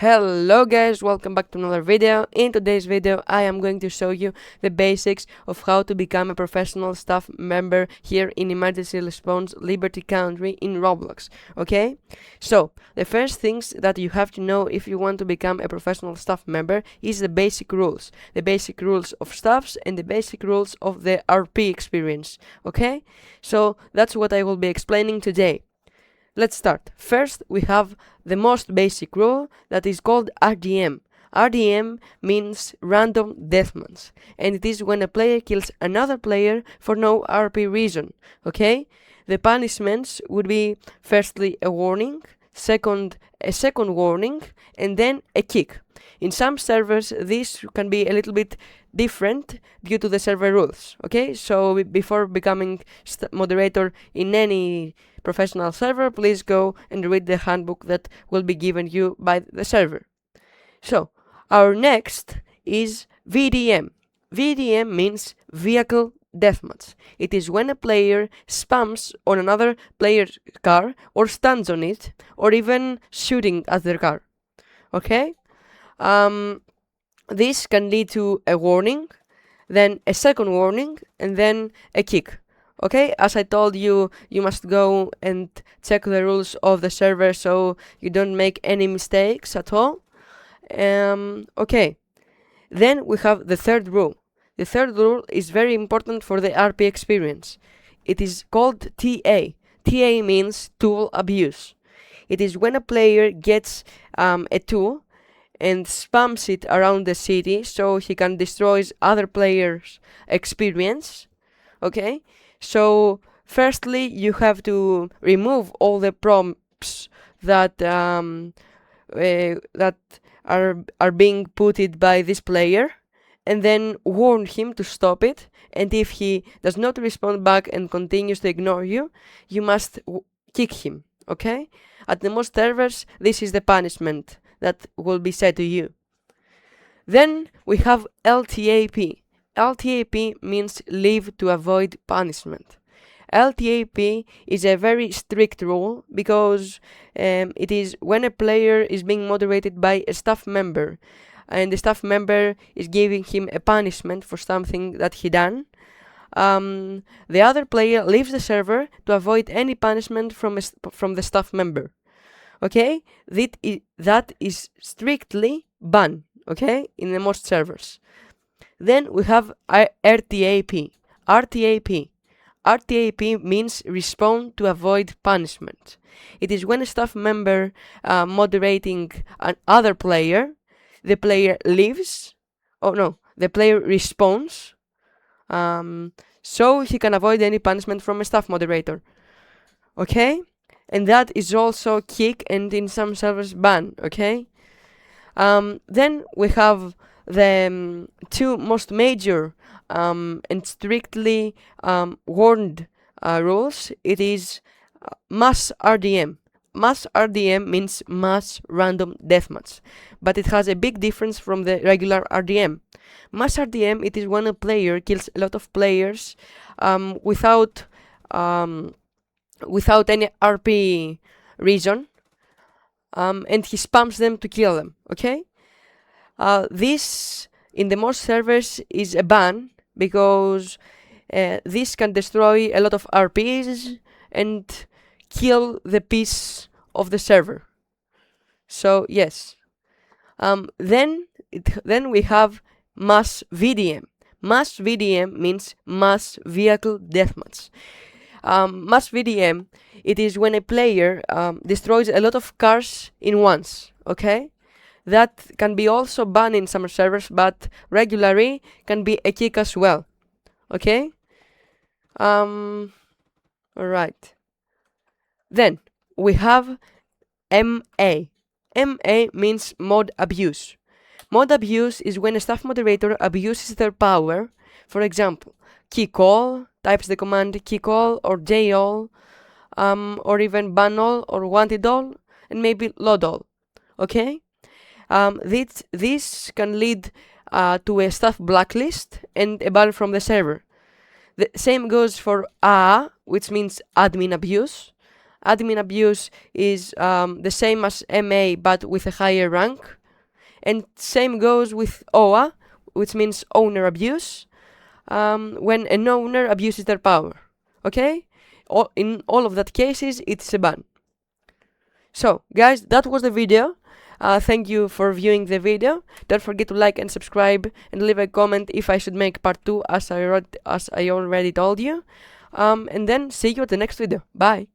Hello guys, welcome back to another video. In today's video I am going to show you the basics of how to become a professional staff member here in Emergency Response Liberty Country in Roblox. Okay, so the first things that you have to know if you want to become a professional staff member is the basic rules of staffs and the basic rules of the RP experience. Okay, so that's what I will be explaining today. Let's start. First, we have the most basic rule that is called RDM. RDM means random deathmatch, and it is when a player kills another player for no RP reason. Okay? The punishments would be firstly a warning, a second warning, and then a kick. In some servers, this can be a little bit different due to the server rules. Okay? So before becoming moderator in any professional server, please go and read the handbook that will be given you by the server. So our next is VDM. VDM means vehicle deathmatch. It is when a player spams on another player's car or stands on it or even shooting at their car. Okay? This can lead to a warning, then a second warning, and then a kick. Okay, as I told you, you must go and check the rules of the server so you don't make any mistakes at all. Okay, then we have the third rule. The third rule is very important for the RP experience. It is called TA. TA means tool abuse. It is when a player gets a tool and spams it around the city so he can destroy other players' experience. Okay? So firstly, you have to remove all the prompts that that are being put by this player, and then warn him to stop it. And if he does not respond back and continues to ignore you, you must kick him. Okay? At the most servers, this is the punishment that will be said to you. Then we have LTAP. LTAP means leave to avoid punishment. LTAP is a very strict rule because it is when a player is being moderated by a staff member and the staff member is giving him a punishment for something that he done. The other player leaves the server to avoid any punishment from the staff member. Okay? That is strictly banned, okay, in the most servers. Then we have RTAP. RTAP. RTAP means respond to avoid punishment. It is when a staff member moderating another player, the player leaves, the player responds, so he can avoid any punishment from a staff moderator. Okay? And that is also kick and in some servers ban. Okay? Then we have the two most major and strictly warned rules. It is mass RDM. Mass RDM means mass random deathmatch, but it has a big difference from the regular RDM. Mass RDM, it is when a player kills a lot of players without any RP reason, and he spams them to kill them. Okay? This, in the most servers, is a ban because this can destroy a lot of RPs and kill the peace of the server. So yes. Then we have mass VDM. Mass VDM means mass vehicle deathmatch. Mass VDM, it is when a player destroys a lot of cars in once. Okay? That can be also banned in some servers, but regularly can be a kick as well. Okay? Alright. Then we have MA. MA means mod abuse. Mod abuse is when a staff moderator abuses their power. For example, kick all, types the command kick all or JAll, or even ban all or wanted all, and maybe load all. Okay? This can lead to a staff blacklist and a ban from the server. The same goes for AA, which means admin abuse. Admin abuse is the same as MA but with a higher rank. And same goes with OA, which means owner abuse, when an owner abuses their power. Okay? In all of that cases, it's a ban. So, guys, that was the video. Thank you for viewing the video. Don't forget to like and subscribe and leave a comment if I should make part 2 as I already told you. And then see you at the next video. Bye!